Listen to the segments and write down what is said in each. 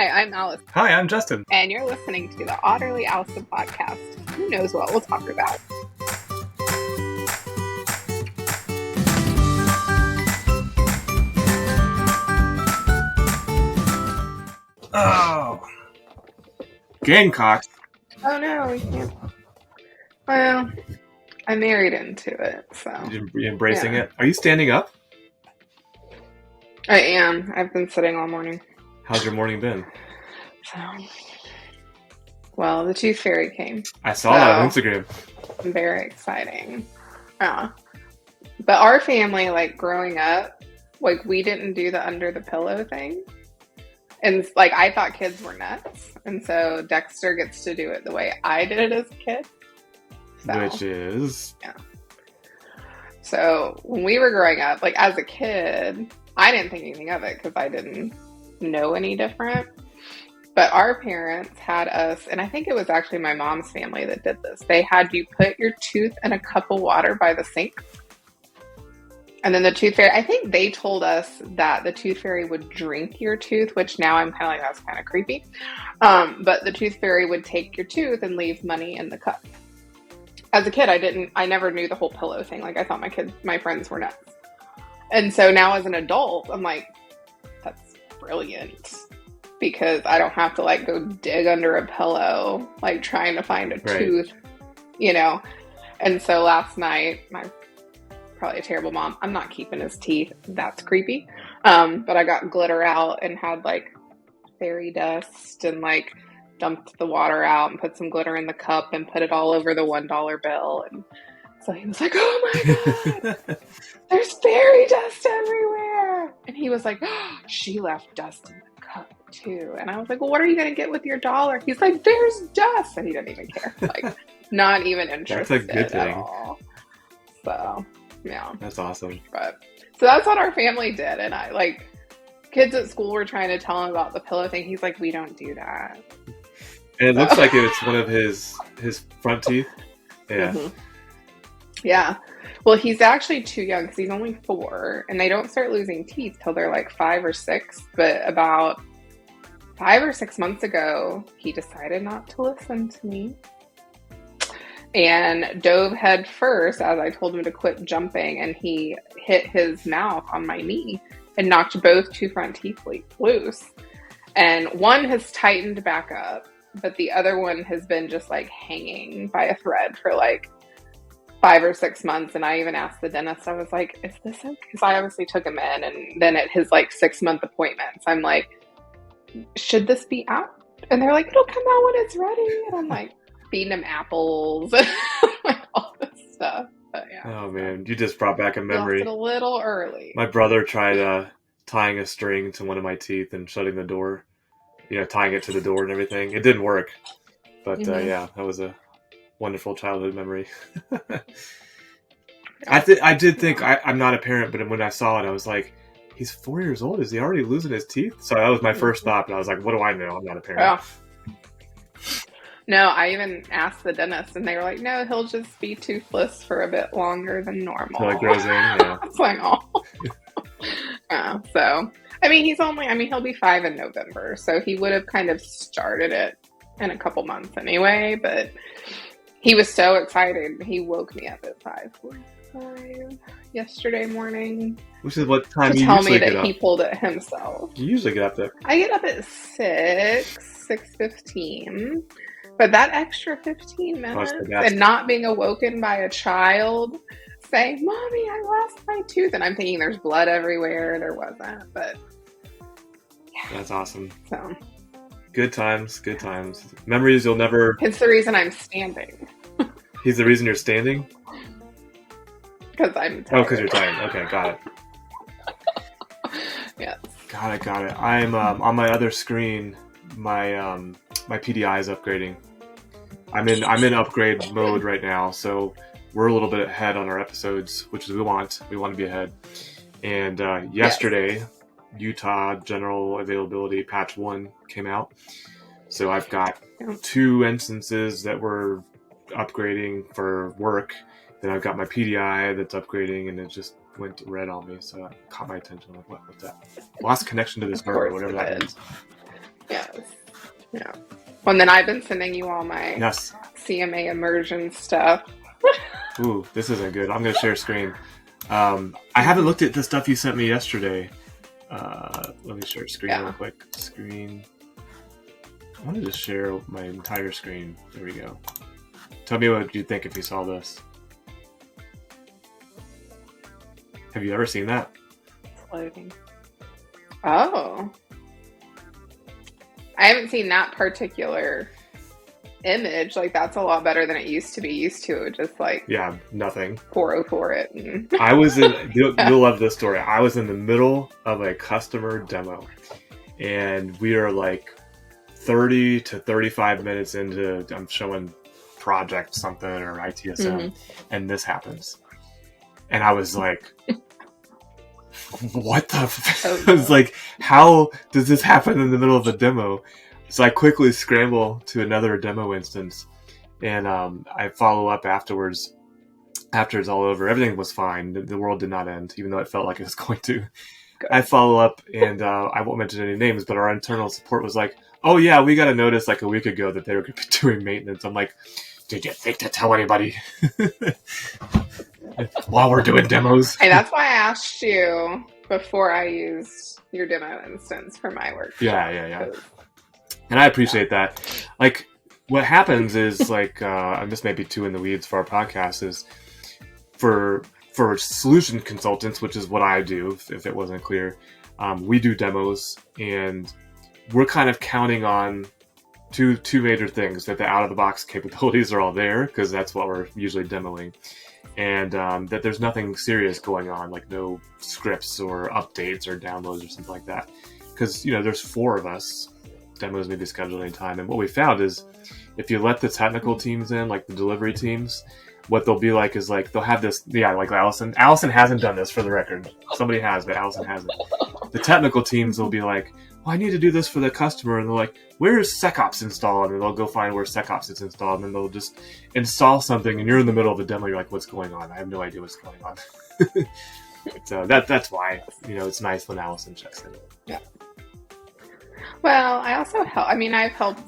Hi, I'm Alice. Hi, I'm Justin. And you're listening to the Otterly Owlsome Podcast. Who knows what we'll talk about? Oh. Gamecocks. Oh no, we can't. Well, I married into it, so. You're embracing it? Are you standing up? I am. I've been sitting all morning. How's your morning been? So, well, the Tooth Fairy came. I saw that on Instagram. Very exciting. But our family, like, growing up, like, we didn't do the under the pillow thing. And, like, I thought kids were nuts. And so Dexter gets to do it the way I did it as a kid. So, which is? Yeah. So when we were growing up, like, as a kid, I didn't think anything of it because I didn't know any different. But our parents had us, and I think it was actually my mom's family that did this. They had you put your tooth in a cup of water by the sink. And then the Tooth Fairy, I think they told us that the Tooth Fairy would drink your tooth, which now I'm kind of like, that's kind of creepy. But the Tooth Fairy would take your tooth and leave money in the cup. As a kid, I never knew the whole pillow thing. Like, I thought my friends were nuts. And so now as an adult, I'm like, that's brilliant. Because I don't have to, like, go dig under a pillow, like, trying to find a tooth, you know. And so last night, probably a terrible mom, I'm not keeping his teeth. That's creepy. But I got glitter out and had, like, fairy dust and, like, dumped the water out and put some glitter in the cup and put it all over the $1 bill. And so he was like, oh my God, there's fairy dust everywhere. And he was like, oh, she left dust in the cup too. And I was like, well, what are you going to get with your $1? He's like, there's dust. And he didn't even care. Like, not even interested. That's a good thing. At all. So, yeah. That's awesome. But, so that's what our family did. And I, like, kids at school were trying to tell him about the pillow thing. He's like, we don't do that. And it looks like it's one of his front teeth. Yeah. Mm-hmm. Yeah. Well, he's actually too young because he's only 4, and they don't start losing teeth till they're like 5 or 6. But about 5 or 6 months ago, he decided not to listen to me and dove head first as I told him to quit jumping, and he hit his mouth on my knee and knocked both 2 front teeth loose. And one has tightened back up, but the other one has been just like hanging by a thread for like 5 or 6 months. And I even asked the dentist, I was like, is this okay? Because I obviously took him in, and then at his like 6-month appointments, I'm like, should this be out? And they're like, it'll come out when it's ready. And I'm like, feeding him apples and like all this stuff. But yeah. Oh man, you just brought back a memory. Lost it a little early. My brother tried tying a string to one of my teeth and shutting the door. You know, tying it to the door and everything. It didn't work. But yeah, that was a wonderful childhood memory. I did think, I'm not a parent, but when I saw it, I was like, he's 4 years old. Is he already losing his teeth? So that was my first thought. But I was like, what do I know? I'm not a parent. Oh. No, I even asked the dentist, and they were like, no, he'll just be toothless for a bit longer than normal. So it grows in, yeah. It's like, oh. Yeah, so... I mean, he'll be 5 in November, so he would have kind of started it in a couple months anyway, but he was so excited. He woke me up at 5:45 yesterday morning. Which is what time you usually get up. To tell me that he pulled it himself. You usually get up there. I get up at 6:15, but that extra 15 minutes and not being awoken by a child saying, Mommy, I lost my tooth. And I'm thinking there's blood everywhere. There wasn't, but yeah. That's awesome. So good times. Memories you'll never... It's the reason I'm standing. He's the reason you're standing? Because I'm tired. Oh, because you're tired. Okay, got it. Yes. Got it. I'm on my other screen, my PDI is upgrading. I'm in upgrade mode right now, so we're a little bit ahead on our episodes, which is we want to be ahead. And yesterday, Utah General Availability Patch 1 came out. So I've got 2 instances that we're upgrading for work. Then I've got my PDI that's upgrading, and it just went red on me. So it caught my attention. I'm like, what's that? Lost connection to the server, whatever that is. Yes. Yeah. Well, and then I've been sending you all my Yes. CMA immersion stuff. Ooh, this isn't good. I'm going to share screen. I haven't looked at the stuff you sent me yesterday. Let me share screen real quick. Screen. I want to just share my entire screen. There we go. Tell me what you think if you saw this. Have you ever seen that? Loading. Oh. I haven't seen that particular image. Like, that's a lot better than it used to be. Used to just like nothing. 404 it. And I was in. You'll love this story. I was in the middle of a customer demo, and we are like 30 to 35 minutes into. I'm showing project something or ITSM, and this happens, and I was like, "What the?" I was like, "How does this happen in the middle of a demo?" So I quickly scramble to another demo instance, and I follow up afterwards. After it's all over, everything was fine. The world did not end, even though it felt like it was going to. Good. I follow up, and I won't mention any names, but our internal support was like, "Oh yeah, we got a notice like a week ago that they were going to be doing maintenance." I'm like, "Did you think to tell anybody while we're doing demos?" Hey, that's why I asked you before I used your demo instance for my work. Yeah. And I appreciate that. Like, what happens is, like, and this may be too in the weeds for our podcast, is for solution consultants, which is what I do, if it wasn't clear, we do demos, and we're kind of counting on two major things: that the out-of-the-box capabilities are all there, because that's what we're usually demoing, and that there's nothing serious going on, like no scripts or updates or downloads or something like that. Because, there's 4 of us. Demos may be scheduled anytime. And what we found is, if you let the technical teams in, like the delivery teams, what they'll be like is like, they'll have this, like Allison. Allison hasn't done this, for the record. Somebody has, but Allison hasn't. The technical teams will be like, well, I need to do this for the customer. And they're like, where's SecOps installed? And they'll go find where SecOps is installed. And then they'll just install something. And you're in the middle of a demo. You're like, what's going on? I have no idea what's going on. So that's why, it's nice when Allison checks in. Yeah. Well, I also help. I mean, I've helped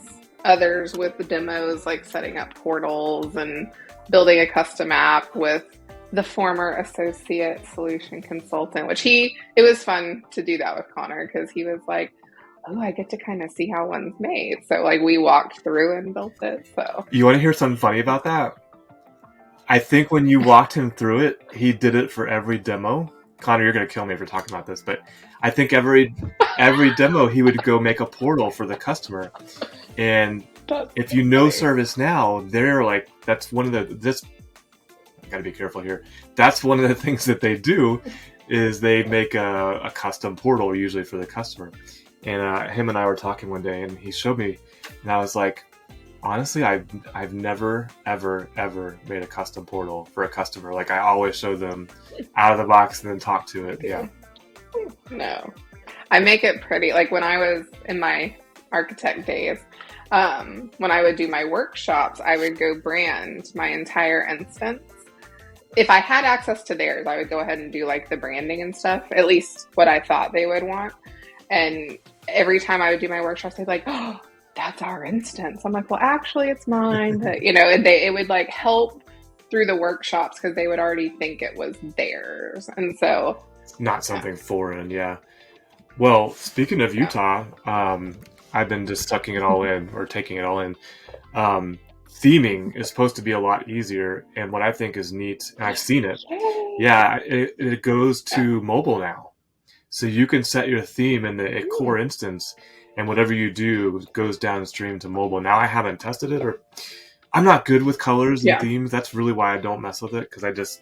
others with the demos, like setting up portals and building a custom app with the former associate solution consultant, which it was fun to do that with Connor, because he was like, oh, I get to kind of see how one's made. So like we walked through and built it. So you want to hear something funny about that? I think when you walked him through it, he did it for every demo. Connor, you're going to kill me for talking about this, but I think every demo he would go make a portal for the customer. And if you know ServiceNow, they're like, that's one of I got to be careful here. That's one of the things that they do, is they make a custom portal usually for the customer. And him and I were talking one day, and he showed me, and I was like, honestly, I've never, ever made a custom portal for a customer. Like, I always show them out of the box and then talk to it. Yeah. No. I make it pretty. Like, when I was in my architect days, when I would do my workshops, I would go brand my entire instance. If I had access to theirs, I would go ahead and do, like, the branding and stuff, at least what I thought they would want. And every time I would do my workshops, they'd be like, oh, that's our instance. I'm like, well, actually it's mine. But, and it would like help through the workshops, because they would already think it was theirs. And so not something foreign. Yeah. Well, speaking of Utah, I've been just taking it all in. Theming is supposed to be a lot easier. And what I think is neat, and I've seen it. Yeah. It goes to mobile now. So you can set your theme in the core instance, and whatever you do goes downstream to mobile. Now, I haven't tested it, or I'm not good with colors and themes. That's really why I don't mess with it, because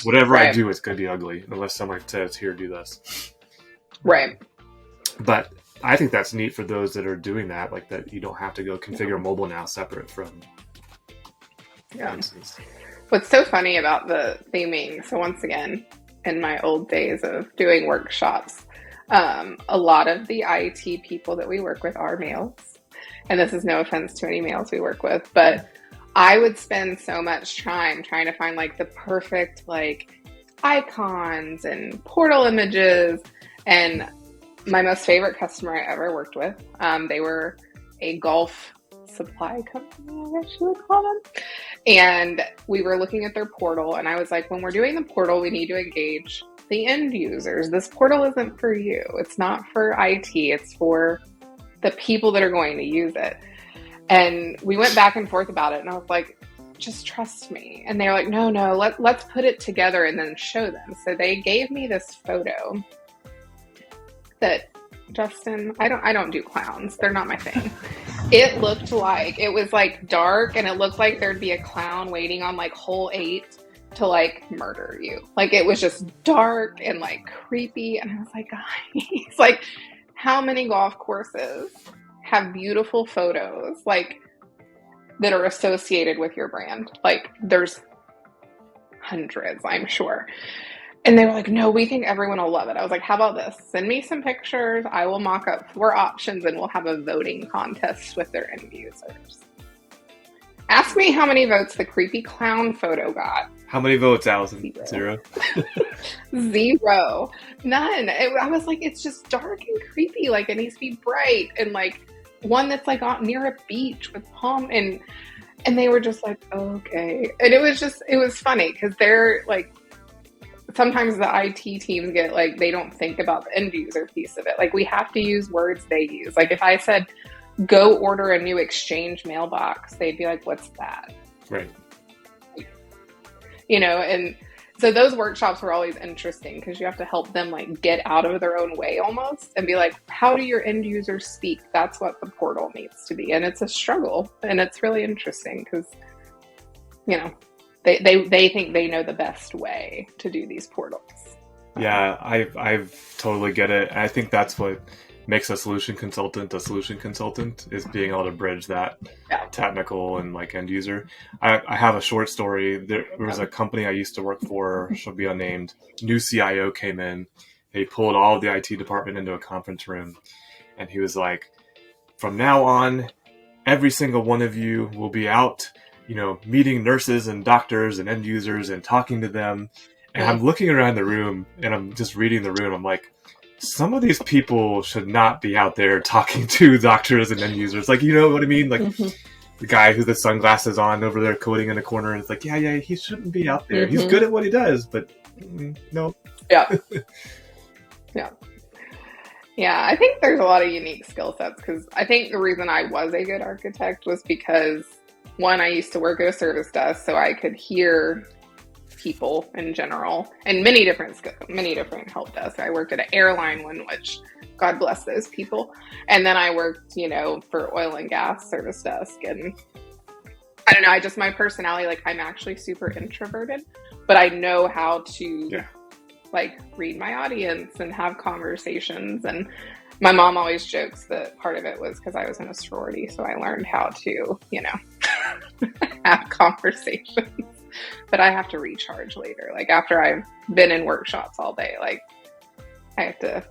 whatever I do, it's going to be ugly unless someone says, here, do this. Right. But I think that's neat for those that are doing that, like that you don't have to go configure mobile now separate from. Yeah. What's so funny about the theming, so once again, in my old days of doing workshops, a lot of the IT people that we work with are males. And this is no offense to any males we work with, but I would spend so much time trying to find like the perfect like icons and portal images. And my most favorite customer I ever worked with. They were a golf supply company, I guess you would call them. And we were looking at their portal, and I was like, when we're doing the portal, we need to engage the end users. This portal isn't for you. It's not for IT. It's for the people that are going to use it. And we went back and forth about it, and I was like, just trust me. And they're like, no, let's put it together and then show them. So they gave me this photo that, Justin, I don't do clowns. They're not my thing. It looked like, it was like dark, and it looked like there'd be a clown waiting on like hole 8 to like murder you. Like, it was just dark and like creepy. And I was like, guys, like, how many golf courses have beautiful photos like that are associated with your brand? Like, there's hundreds, I'm sure. And they were like, no, we think everyone will love it. I was like, how about this? Send me some pictures. I will mock up 4 options, and we'll have a voting contest with their end users. Ask me how many votes the creepy clown photo got. How many votes, Allison? 0. 0. None. I was like, it's just dark and creepy. Like, it needs to be bright, and like one that's like near a beach with palm, and they were just like, okay. And it was funny because they're like, sometimes the IT teams get like, they don't think about the end user piece of it. Like, we have to use words they use. Like, if I said, go order a new Exchange mailbox, they'd be like, what's that? Right. You know, and so those workshops were always interesting because you have to help them like get out of their own way almost and be like, how do your end users speak? That's what the portal needs to be. And it's a struggle, and it's really interesting because, you know, they think they know the best way to do these portals. Yeah, I've totally get it. I think that's what makes a solution consultant is being able to bridge that technical and like end user. I have a short story. There was a company I used to work for, she'll be unnamed. New CIO came in. He pulled all of the IT department into a conference room, and he was like, from now on, every single one of you will be out, you know, meeting nurses and doctors and end users and talking to them. And I'm looking around the room, and I'm just reading the room. I'm like, some of these people should not be out there talking to doctors and end users. Like, you know what I mean? Like the guy who the sunglasses on over there coding in a corner, and it's like, yeah, he shouldn't be out there. He's good at what he does, but no. Yeah. Yeah, I think there's a lot of unique skill sets, because I think the reason I was a good architect was because, one, I used to work at a service desk, so I could hear people in general, and many different help desks. I worked at an airline one, which God bless those people. And then I worked, you know, for oil and gas service desk. And I don't know, my personality, like, I'm actually super introverted, but I know how to like read my audience and have conversations. And my mom always jokes that part of it was because I was in a sorority. So I learned how to, you know, have conversations. But I have to recharge later. Like, after I've been in workshops all day, like, I have to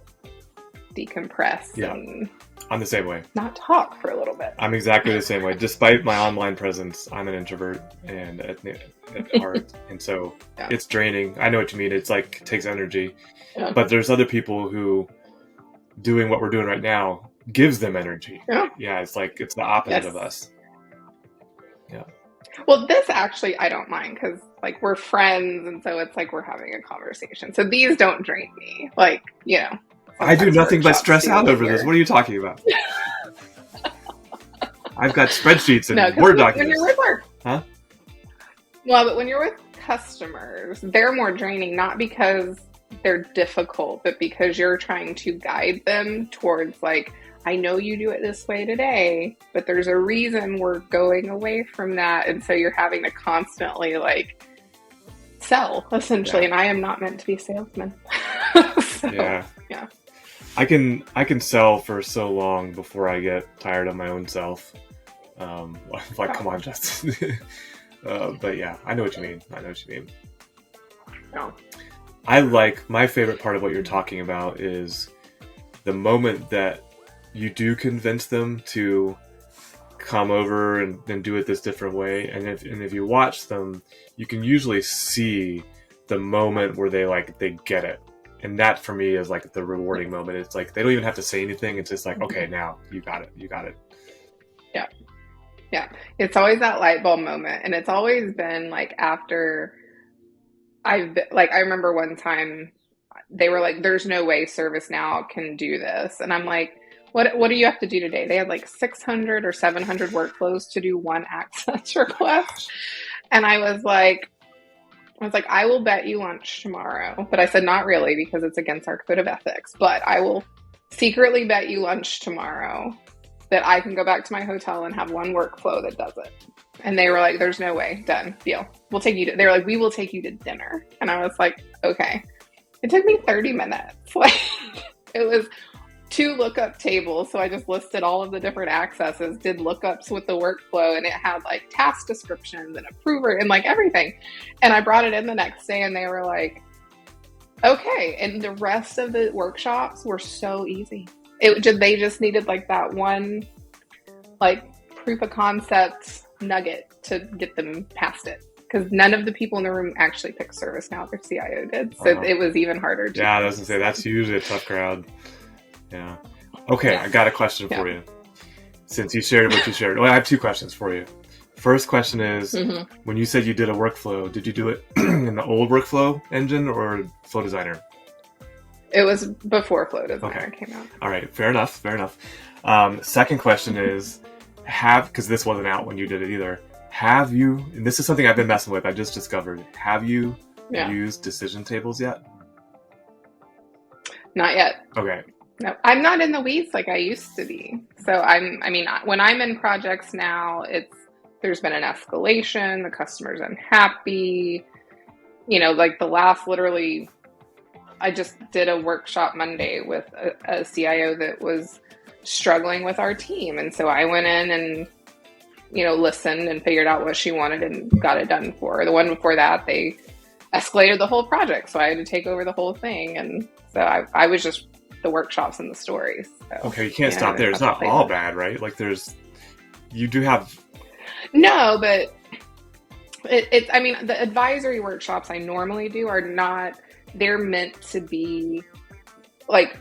decompress and I'm the same way. Not talk for a little bit. I'm exactly the same way. Despite my online presence, I'm an introvert and at heart. And so it's draining. I know what you mean. It's like, it takes energy. Yeah. But there's other people who doing what we're doing right now gives them energy. Yeah, it's like, it's the opposite of us. Yeah. Well, this actually, I don't mind, because like, we're friends, and so it's like we're having a conversation. So these don't drain me. Like, you know. I do nothing but stress out over this. What are you talking about? I've got spreadsheets and Word documents. When you're with Well, but when you're with customers, they're more draining, not because they're difficult, but because you're trying to guide them towards, like, I know you do it this way today, but there's a reason we're going away from that. And so you're having to constantly, like, sell, essentially. And I am not meant to be a salesman. Yeah. I can sell for so long before I get tired of my own self. Like, come on, Justin. But yeah, I know what you mean. My favorite part of what you're talking about is the moment that you do convince them to come over and do it this different way. And if you watch them, you can usually see the moment where they get it. And that for me is like the rewarding moment. It's like they don't even have to say anything. It's just like, okay, now you got it. Yeah. Yeah. It's always that light bulb moment. And it's always been like after I remember one time they were like, there's no way ServiceNow can do this. And I'm like, what do you have to do today? They had like 600 or 700 workflows to do one access request. And I was like, I will bet you lunch tomorrow. But I said, not really, because it's against our code of ethics. But I will secretly bet you lunch tomorrow that I can go back to my hotel and have one workflow that does it. And they were like, there's no way. Done. Deal. They were like, we will take you to dinner. And I was like, okay. It took me 30 minutes. Like, it was 2 lookup tables. So I just listed all of the different accesses, did lookups with the workflow, and it had like task descriptions and approver and like everything. And I brought it in the next day and they were like, okay. And the rest of the workshops were so easy. They just needed like that one, like proof of concept nugget to get them past it. Because none of the people in the room actually picked ServiceNow. Their CIO did. So it was even harder. Yeah, I was going to say, that's usually a tough crowd. Yeah. Okay, I got a question for you. Since you shared what you shared. Well, I have 2 questions for you. First question is, when you said you did a workflow, did you do it in the old workflow engine or Flow Designer? It was before Flow Designer came out. All right, fair enough. Second question is, because this wasn't out when you did it either, have you, and this is something I've been messing with, I just discovered, have you used decision tables yet? Not yet. Okay. No, I'm not in the weeds like I used to be. So when I'm in projects now, there's been an escalation, the customer's unhappy, like the last, literally, I just did a workshop Monday with a CIO that was struggling with our team. And so I went in and, listened and figured out what she wanted and got it done for her. The one before that, they escalated the whole project. So I had to take over the whole thing. And so I was just the workshops and the stories. So, okay, you can't stop there. It's not all bad, right? Like you do have... No, but the advisory workshops I normally do are not, they're meant to be like,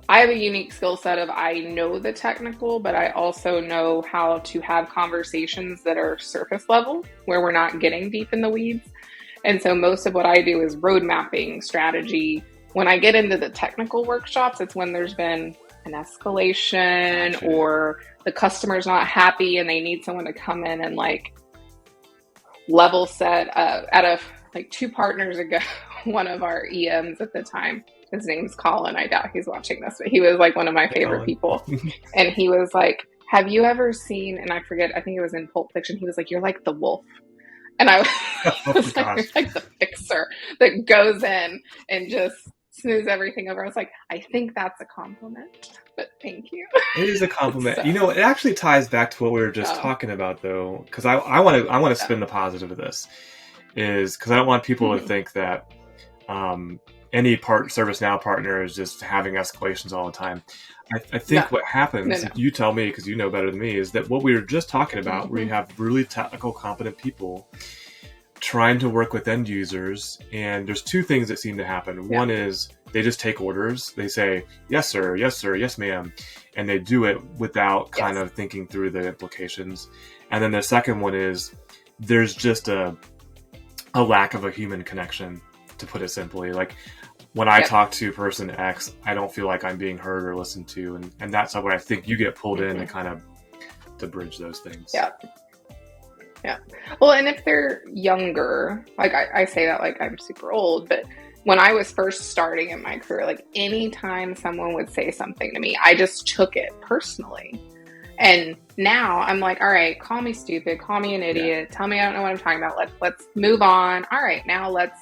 I have a unique skill set of, I know the technical, but I also know how to have conversations that are surface level where we're not getting deep in the weeds. And so most of what I do is road mapping, strategy. When I get into the technical workshops, it's when there's been an escalation or the customer's not happy and they need someone to come in and like level set. Out of like 2 partners ago, one of our EMs at the time, his name's Colin, I doubt he's watching this, but he was like one of my favorite people. And he was like, have you ever seen, and I forget, I think it was in Pulp Fiction, he was like, you're like the wolf. And I was like, you're like the fixer that goes in and just smooths everything over. I was like, I think that's a compliment, but thank you. It is a compliment. So, it actually ties back to what we were just talking about, though, because I want to spin the positive of this, is because I don't want people to think that any ServiceNow partner is just having escalations all the time. I think what happens, you tell me because you know better than me, is that what we were just talking about, where you have really technical, competent people trying to work with end users, and there's 2 things that seem to happen. One is they just take orders. They say, yes, sir, yes, ma'am, and they do it without kind of thinking through the implications. And then the second one is there's just a lack of a human connection, to put it simply. Like when I talk to person X, I don't feel like I'm being heard or listened to, and that's where I think you get pulled in to kind of to bridge those things. Yeah. Well, and if they're younger, like I say that like I'm super old, but when I was first starting in my career, like anytime someone would say something to me, I just took it personally. And now I'm like, all right, call me stupid, call me an idiot, tell me I don't know what I'm talking about. Let's move on. All right, now let's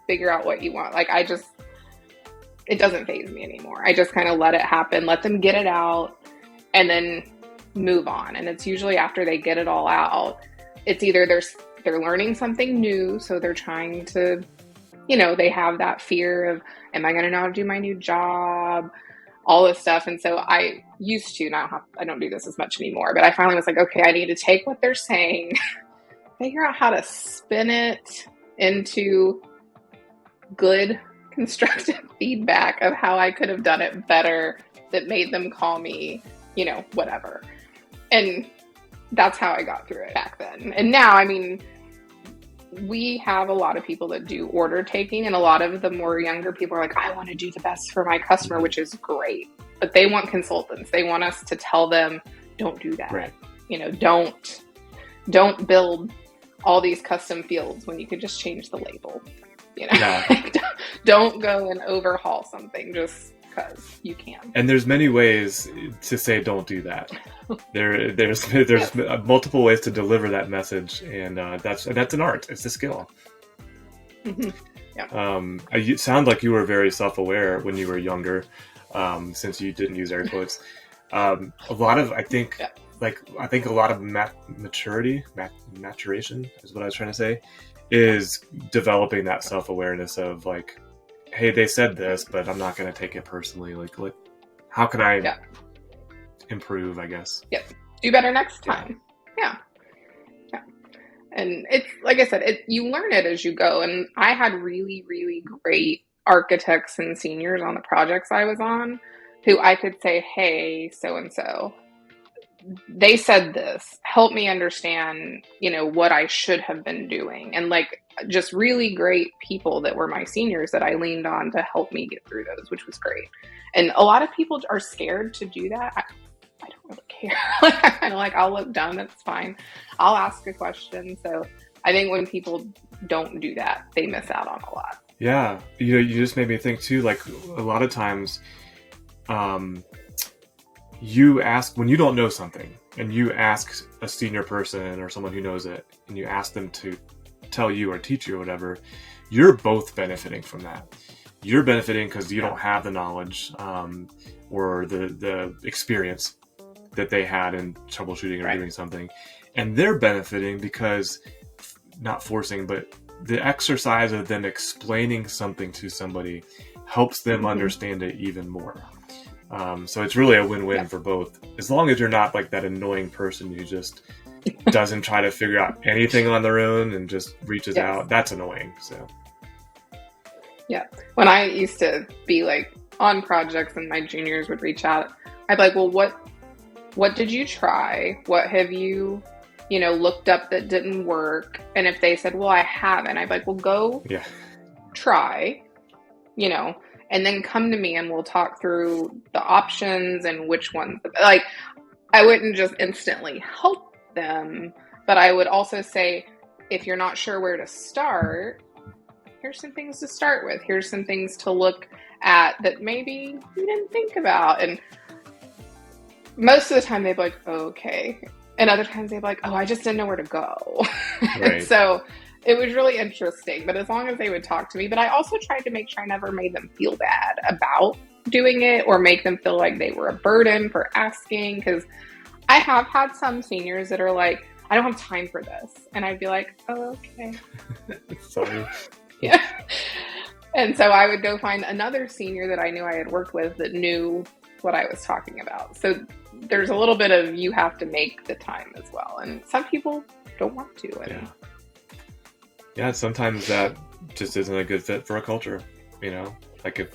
figure out what you want. Like it doesn't faze me anymore. I just kind of let it happen, let them get it out, and then move on. And it's usually after they get it all out, it's either they're learning something new, so they're trying to, they have that fear of, am I going to know how to do my new job? All this stuff. And so I used to I don't do this as much anymore, but I finally was like, okay, I need to take what they're saying, figure out how to spin it into good constructive feedback of how I could have done it better that made them call me, whatever. And that's how I got through it back then. And now, I mean, we have a lot of people that do order taking, and a lot of the more younger people are like, I want to do the best for my customer, which is great. But they want consultants. They want us to tell them, don't do that. Right. Don't build all these custom fields when you could just change the label. Yeah. Don't go and overhaul something just because you can. And there's many ways to say don't do that. There's multiple ways to deliver that message, and that's an art. It's a skill. Mm-hmm. Yeah. You sound like you were very self-aware when you were younger, since you didn't use air quotes. I think a lot of maturation is what I was trying to say, is developing that self-awareness of like, hey, they said this, but I'm not going to take it personally. Like, how can I improve, I guess? Yep. Do better next time. Yeah. And it's, like I said, you learn it as you go. And I had really, really great architects and seniors on the projects I was on who I could say, hey, so-and-so, they said this, help me understand, what I should have been doing. And just really great people that were my seniors that I leaned on to help me get through those, which was great. And a lot of people are scared to do that. I don't really care. I kind of I'll look dumb. It's fine. I'll ask a question. So I think when people don't do that, they miss out on a lot. Yeah. You just made me think too, a lot of times, you ask when you don't know something and you ask a senior person or someone who knows it and you ask them to tell you or teach you or whatever, you're both benefiting from that. You're benefiting because you don't have the knowledge or the experience that they had in troubleshooting or doing something. And they're benefiting because, not forcing, but the exercise of them explaining something to somebody helps them understand it even more. So it's really a win-win for both. As long as you're not like that annoying person who just doesn't try to figure out anything on their own and just reaches out. That's annoying. So. Yeah. When I used to be on projects and my juniors would reach out, I'd be like, well, what did you try? What have you, looked up that didn't work? And if they said, well, I haven't, I'd be like, well, go try, and then come to me and we'll talk through the options and which ones. I wouldn't just instantly help them, but I would also say, if you're not sure where to start, here's some things to start with. Here's some things to look at that maybe you didn't think about. And most of the time they'd be like, oh, okay. And other times they'd be like, oh, I just didn't know where to go. Right. So it was really interesting, but as long as they would talk to me. But I also tried to make sure I never made them feel bad about doing it or make them feel like they were a burden for asking. Because I have had some seniors that are like, I don't have time for this. And I'd be like, oh, okay. Sorry. Yeah. And so I would go find another senior that I knew I had worked with that knew what I was talking about. So there's a little bit of, you have to make the time as well. And some people don't want to. And yeah, sometimes that just isn't a good fit for a culture, working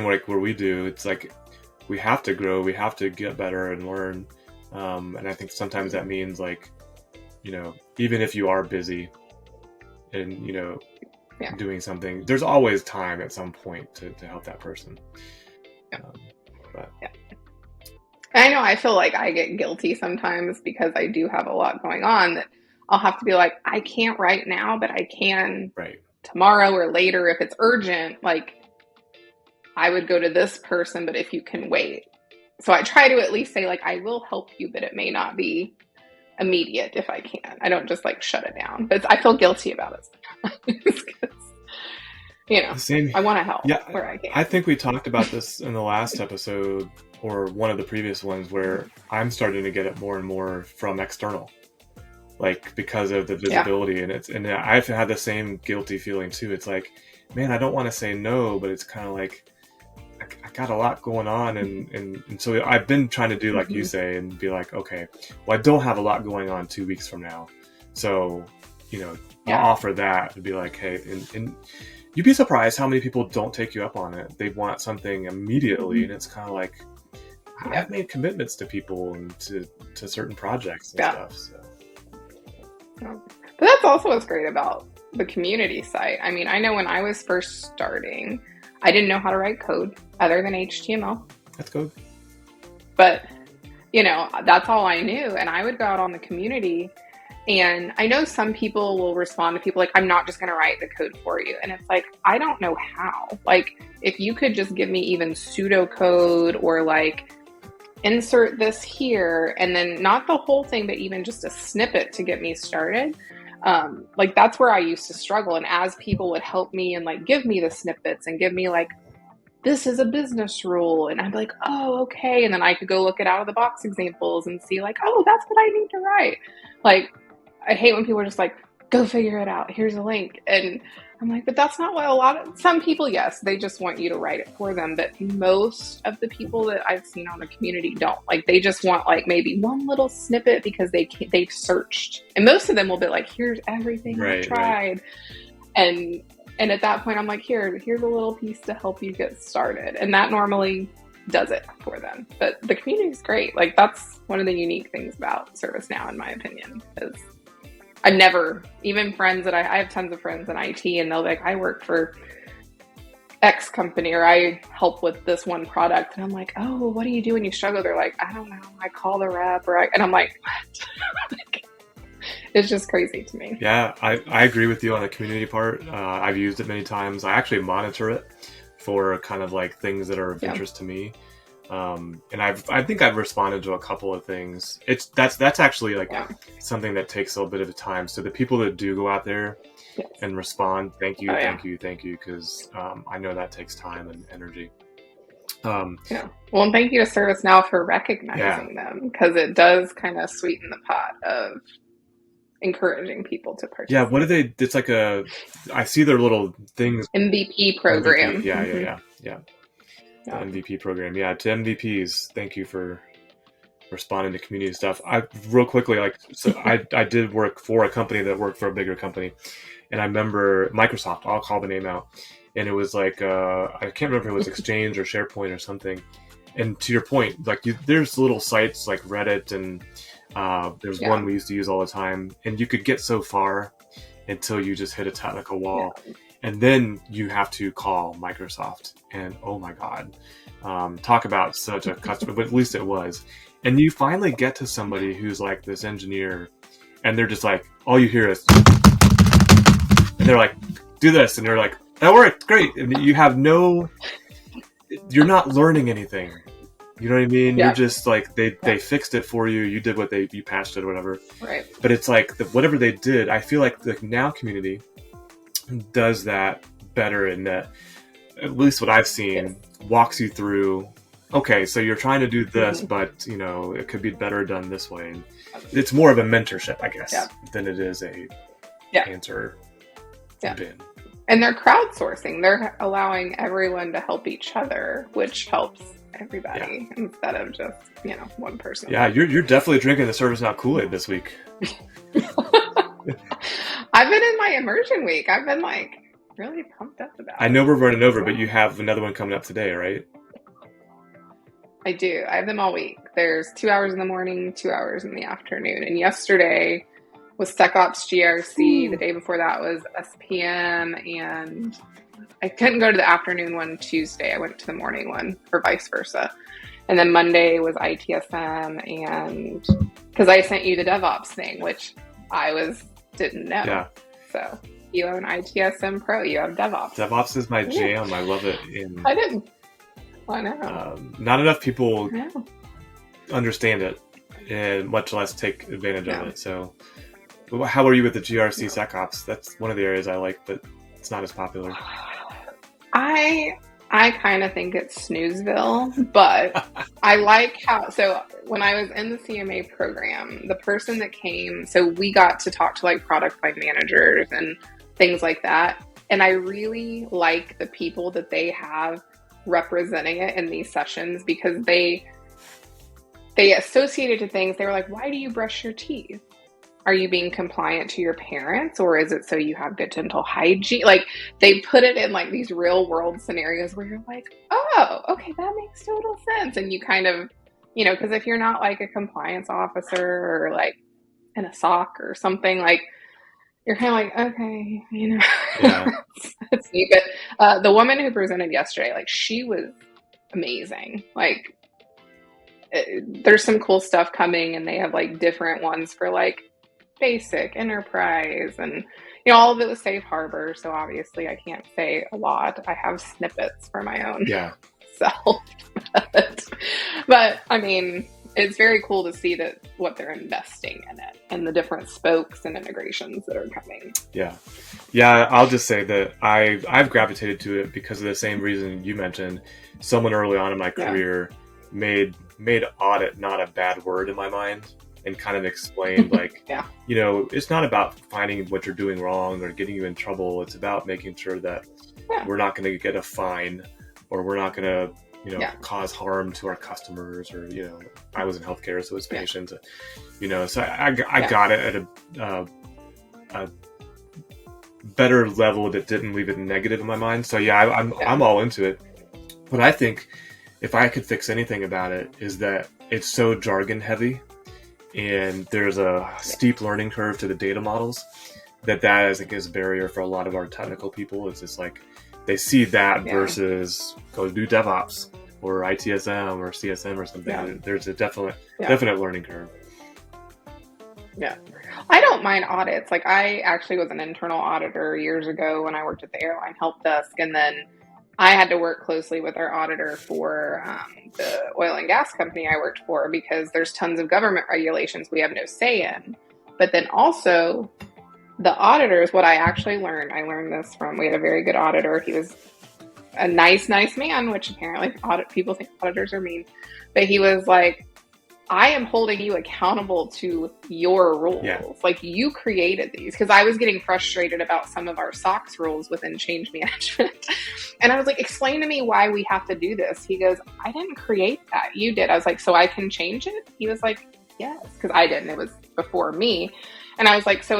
where we do, it's like, we have to grow, we have to get better and learn. And I think sometimes that means even if you are busy and, doing something, there's always time at some point to help that person. I know I feel like I get guilty sometimes because I do have a lot going on that I'll have to be like, I can't right now, but I can tomorrow or later if it's urgent. I would go to this person, but if you can wait. So I try to at least say I will help you, but it may not be immediate if I can. I don't just shut it down, but I feel guilty about it sometimes. I want to help where I can. I think we talked about this in the last episode or one of the previous ones where I'm starting to get it more and more from external, because of the visibility and I've had the same guilty feeling too. It's like, man, I don't want to say no, but it's kind of I got a lot going on. And so I've been trying to do like you say and be like, okay, well, I don't have a lot going on 2 weeks from now. So, I'll offer that to be like, hey, and you'd be surprised how many people don't take you up on it. They want something immediately, and it's kind of like, I've made commitments to people and to certain projects and stuff. So. Yeah. But that's also what's great about the community site. I mean, I know when I was first starting, I didn't know how to write code other than HTML. That's code. But, that's all I knew. And I would go out on the community, and I know some people will respond to people like, I'm not just going to write the code for you. And it's like, I don't know how. Like, if you could just give me even pseudocode or like insert this here, and then not the whole thing, but even just a snippet to get me started. Like, that's where I used to struggle. And as people would help me and like give me the snippets and give me like, this is a business rule, and I'm like, oh, okay. And then I could go look at out of the box examples and see like, oh, that's what I need to write. Like, I hate when people are just like, go figure it out. Here's a link. And I'm like, but that's not what some people, yes, they just want you to write it for them. But most of the people that I've seen on the community don't. Like, they just want like maybe one little snippet because they've searched. And most of them will be like, here's everything I've tried. Right. And at that point, I'm like, here's a little piece to help you get started. And that normally does it for them. But the community is great. Like, that's one of the unique things about ServiceNow, in my opinion, is I've never, even friends that I have tons of friends in IT, and they'll be like, I work for X company, or I help with this one product. And I'm like, oh, what do you do when you struggle? They're like, I don't know. I call the rep, and I'm like, what? It's just crazy to me. Yeah, I agree with you on the community part. I've used it many times. I actually monitor it for kind of like things that are of interest to me. And I think I've responded to a couple of things. That's actually like something that takes a little bit of time. So the people that do go out there and respond, thank you, because I know that takes time and energy. Well, and thank you to ServiceNow for recognizing them, because it does kind of sweeten the pot of encouraging people to participate. Yeah, what do they? It's like I see their little things. MVP program. MVP, yeah. The MVP program. Yeah, to MVPs, thank you for responding to community stuff. Real quickly, I did work for a company that worked for a bigger company, and I remember Microsoft. I'll call the name out, and it was like I can't remember if it was Exchange or SharePoint or something. And to your point, like there's little sites like Reddit, and there's one we used to use all the time, and you could get so far until you just hit a technical wall. Yeah. And then you have to call Microsoft, and oh my God, talk about such a customer, but at least it was. And you finally get to somebody who's like this engineer, and they're just like, all you hear is, and they're like, do this. And they're like, that worked, great. And you have you're not learning anything. You know what I mean? Yeah. You're just like, they fixed it for you. You did what you patched it or whatever. Right. But it's like whatever they did, I feel like the Now community does that better, in that, at least what I've seen, walks you through, okay, so you're trying to do this, but it could be better done this way. And it's more of a mentorship, I guess, than it is a answer bin. And they're crowdsourcing. They're allowing everyone to help each other, which helps everybody instead of just, one person. Yeah, you're definitely drinking the ServiceNow Kool-Aid this week. I've been in my immersion week. I've been like really pumped up about it. I know we're running over, but you have another one coming up today, right? I do. I have them all week. There's 2 hours in the morning, 2 hours in the afternoon. And yesterday was SecOps GRC. The day before that was SPM. And I couldn't go to the afternoon one Tuesday. I went to the morning one, or vice versa. And then Monday was ITSM. And because I sent you the DevOps thing, which I didn't know. Yeah. So you have an ITSM Pro, you have DevOps. DevOps is my jam. I love it. I didn't. I know. Not enough people understand it, and much less take advantage of it. So how are you with the GRC SecOps? That's one of the areas I like, but it's not as popular. I kind of think it's snoozeville, but I like so when I was in the CMA program, the person that came, so we got to talk to like product line managers and things like that. And I really like the people that they have representing it in these sessions, because they associated to things. They were like, why do you brush your teeth? are you being compliant to your parents, or is it so you have good dental hygiene? Like, they put it in like these real world scenarios where you're like, oh, okay, that makes total sense. And you kind of, because if you're not like a compliance officer or like in a SOC or something, like, you're kind of like, okay, Yeah. It's neat. But the woman who presented yesterday, like, she was amazing. Like, there's some cool stuff coming, and they have like different ones for like basic, enterprise, and all of it was safe harbor. So obviously I can't say a lot. I have snippets for my own self. But I mean, it's very cool to see that what they're investing in it and the different spokes and integrations that are coming. Yeah. I'll just say that I've gravitated to it because of the same reason you mentioned. Someone early on in my career made audit not a bad word in my mind, and kind of explained like, it's not about finding what you're doing wrong or getting you in trouble. It's about making sure that we're not going to get a fine, or we're not going to cause harm to our customers, or I was in healthcare, so it's patients, so I got it at a better level that didn't leave it negative in my mind. So I'm all into it. But I think if I could fix anything about it, is that it's so jargon heavy, and there's a steep learning curve to the data models that I think is a barrier for a lot of our technical people. It's just like they see that versus go do DevOps or ITSM or CSM or something. Yeah. There's a definite learning curve. Yeah. I don't mind audits. Like, I actually was an internal auditor years ago when I worked at the airline help desk, and then I had to work closely with our auditor for the oil and gas company I worked for, because there's tons of government regulations we have no say in. But then also the auditors, what I actually learned, I learned this from, we had a very good auditor. He was a nice man, which apparently people think auditors are mean. But he was like, I am holding you accountable to your rules. Yeah. Like, you created these. Because I was getting frustrated about some of our SOX rules within change management. And I was like, explain to me why we have to do this. He goes, I didn't create that. You did. I was like, so I can change it? He was like, yes. Because I didn't. It was before me. And I was like,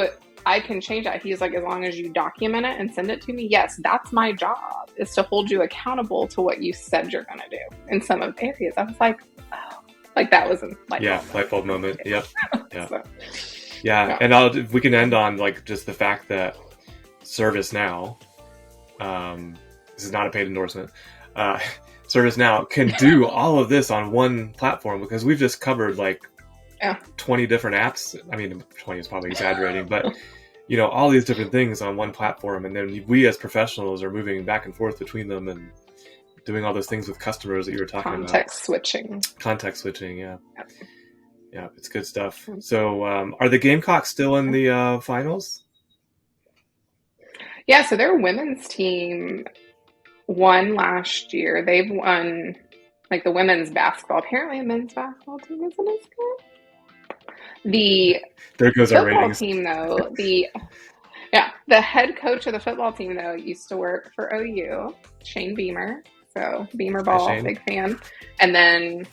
I can change that. He's like, as long as you document it and send it to me. Yes, that's my job, is to hold you accountable to what you said you're going to do in some of the areas. I was like, oh. Like, that was a light bulb moment. Yep. Yeah. And we can end on like just the fact that ServiceNow, this is not a paid endorsement, ServiceNow can do all of this on one platform, because we've just covered like 20 different apps. I mean, 20 is probably exaggerating, but all these different things on one platform, and then we as professionals are moving back and forth between them and doing all those things with customers that you were talking about. Context switching, yeah. Yeah, it's good stuff. So are the Gamecocks still in the finals? Yeah, so their women's team won last year. They've won like the women's basketball. Apparently the men's basketball team isn't as good. There goes our ratings. Team, though, the head coach of the football team, though, used to work for OU, Shane Beamer. So Beamer ball, big fan. And then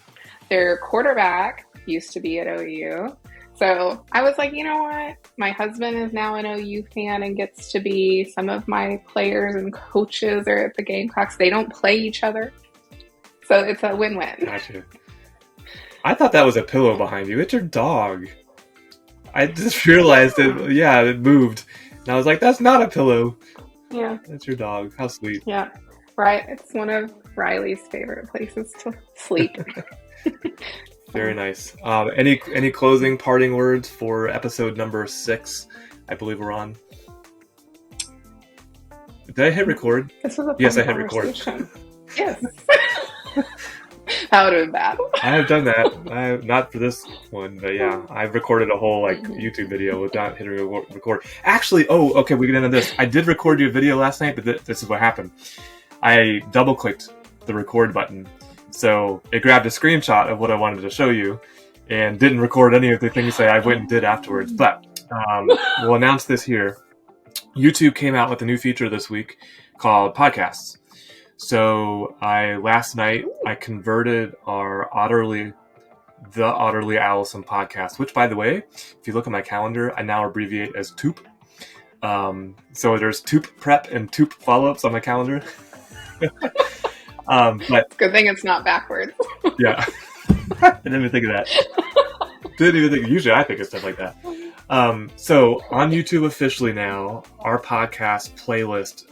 their quarterback used to be at OU. So I was like, you know what? My husband is now an OU fan and gets to be, some of my players and coaches are at the Gamecocks. They don't play each other. So it's a win-win. Gotcha. I thought that was a pillow behind you. It's your dog. I just realized it moved. And I was like, that's not a pillow. Yeah. That's your dog. How sweet. Yeah. Right. It's one of Riley's favorite places to sleep. Very nice. Any closing parting words for episode number 6? I believe we're on. Did I hit record? Yes, I hit record. Yes. That would have been bad. I have done that. Not for this one, but yeah, I've recorded a whole YouTube video without hitting record. Actually, okay, we can end on this. I did record you a video last night, but this is what happened. I double-clicked the record button, so it grabbed a screenshot of what I wanted to show you, and didn't record any of the things that I went and did afterwards. But we'll announce this here. YouTube came out with a new feature this week called Podcasts. So last night I converted our Otterly the Otterly Owlsome Podcast, which, by the way, if you look at my calendar, I now abbreviate as TOOP. So there's TOOP prep and TOOP follow-ups on my calendar. But Good thing it's not backwards. yeah, I didn't even think of that. Usually I think of stuff like that. So on YouTube officially now, our playlist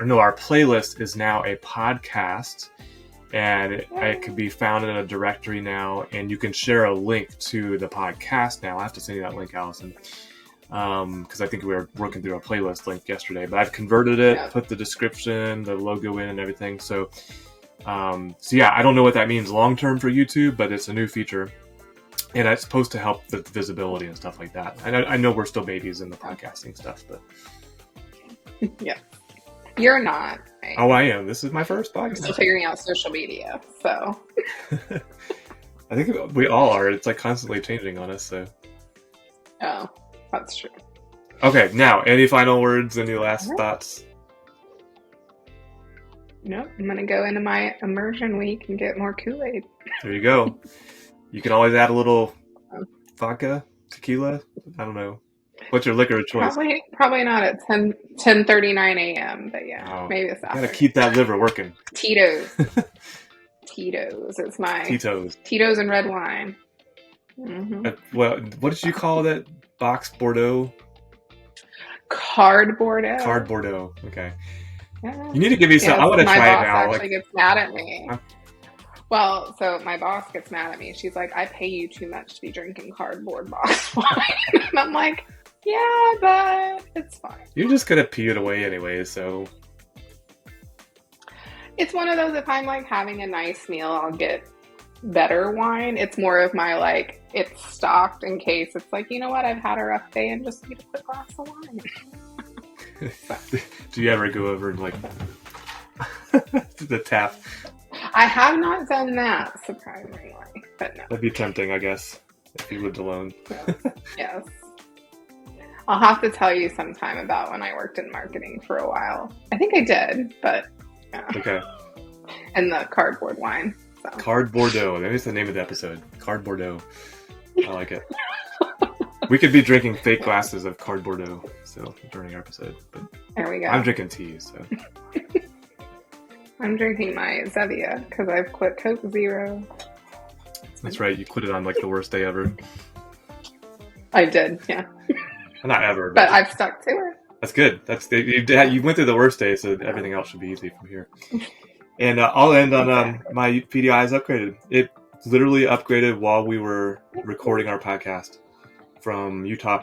is now a podcast, and it can be found in a directory now, and you can share a link to the podcast now. I have to send you that link, Allison, because I think we were working through a playlist link yesterday, but I've converted it, put the description, the logo in, and everything. So yeah, I don't know what that means long-term for YouTube, but it's a new feature. And it's supposed to help with visibility and stuff like that. I know we're still babies in the podcasting stuff, but... Yeah. You're not. Right? Oh, I am. This is my first podcast. I'm still figuring out social media, so... I think we all are. It's like constantly changing on us, so... Oh, that's true. Okay, now, any final words, any last thoughts? Nope. I'm going to go into my immersion week and get more Kool-Aid. There you go. You can always add a little vodka, tequila. I don't know. What's your liquor of choice? Probably not at 10:39 a.m. But yeah, maybe it's after. Gotta keep that liver working. Tito's. Tito's. It's my Tito's. Tito's and red wine. Mm-hmm. Well, what did you call that box Bordeaux? Cardbordeaux. Cardbordeaux. Okay. Yeah. You need to give me some. I want to try it now. My boss actually gets mad at me. Well, so my boss gets mad at me. She's like, I pay you too much to be drinking cardboard box wine. And I'm like, yeah, but it's fine. You're just going to pee it away anyway, so. It's one of those, if I'm like having a nice meal, I'll get better wine. It's more of my like, it's stocked in case it's like, you know what, I've had a rough day and just need a quick glass of wine. Do you ever go over and like the tap? I have not done that, surprisingly, but no. That'd be tempting, I guess, if you lived alone. Yes. I'll have to tell you sometime about when I worked in marketing for a while. I think I did, but yeah. Okay. And the cardboard wine. So. Cardbordeaux. That is the name of the episode. Cardbordeaux. I like it. We could be drinking fake glasses of Cardbordeaux still during our episode. But there we go. I'm drinking tea, so. I'm drinking my Zevia because I've quit Coke Zero. That's right. You quit it on like the worst day ever. I did, yeah. Not ever. But I've stuck to it. That's good. You went through the worst day, so everything else should be easy from here. And I'll end on my PDI is upgraded. It literally upgraded while we were recording our podcast from Utah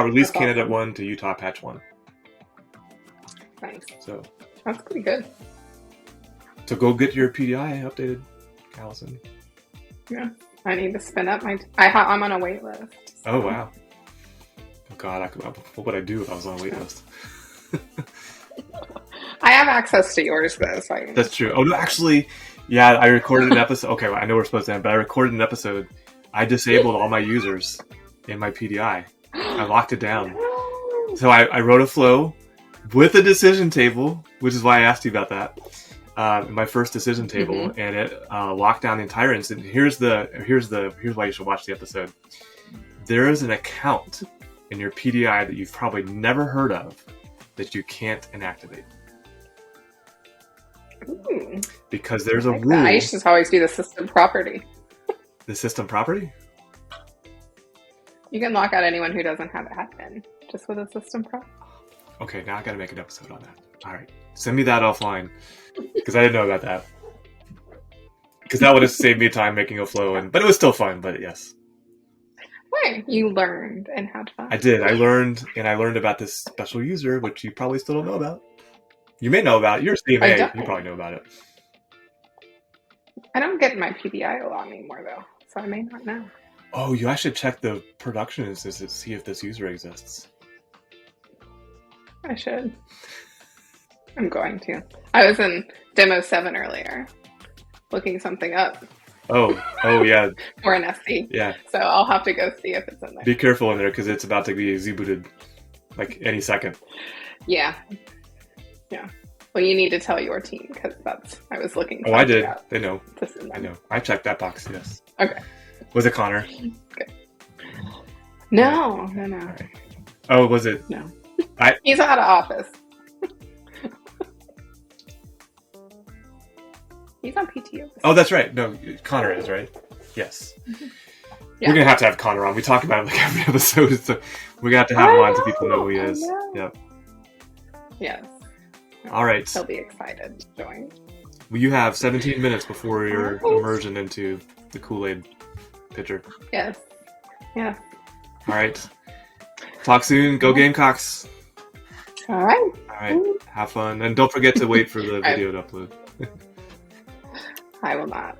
release candidate 1 to Utah patch 1. Nice. So that's pretty good. So go get your PDI updated, Allison. Yeah, I need to spin up I'm on a wait list. So. Oh, wow. Oh, God, what would I do if I was on a wait list? I have access to yours, though. So That's true. Oh, no, actually, yeah, I recorded an episode. Okay, well, I know we're supposed to end, but I recorded an episode. I disabled all my users in my PDI. I locked it down. So I wrote a flow with a decision table, which is why I asked you about that. My first decision table, and it locked down the entire instance. Here's why you should watch the episode. There is an account in your PDI that you've probably never heard of that you can't inactivate. Ooh. Because there's a rule. I used to always do the system property. The system property? You can lock out anyone who doesn't have admin just with a system property. Okay, now I got to make an episode on that. All right, send me that offline because I didn't know about that. Because that would have saved me time making a flow, but it was still fun. But yes. Right, you learned and had fun. I did. I learned about this special user, which you probably still don't know about. You may know about it. You're a CMA. You probably know about it. I don't get my PDI a lot anymore, though, so I may not know. Oh, I should check the production instance to see if this user exists. I should. I'm going to. I was in Demo 7 earlier, looking something up. Oh, yeah. For an SC. Yeah. So I'll have to go see if it's in there. Be careful in there because it's about to be Z-booted like any second. Yeah. Yeah. Well, you need to tell your team because I was looking. Oh, I did. They know. I know. I checked that box, yes. Okay. Was it Connor? No. Oh, was it? No. He's out of office. He's on PTO. Oh, that's right. No, Connor is, right? Yes. Yeah. We're going to have Connor on. We talk about him like every episode, so we're going to have him on so people know who he is. Yep. Yes. All right. He'll be excited to join. Well, you have 17 minutes before your immersion into the Kool-Aid pitcher. Yes. Yeah. All right. Talk soon. Go Gamecocks. All right. All right. Have fun. And don't forget to wait for the video to upload. I will not.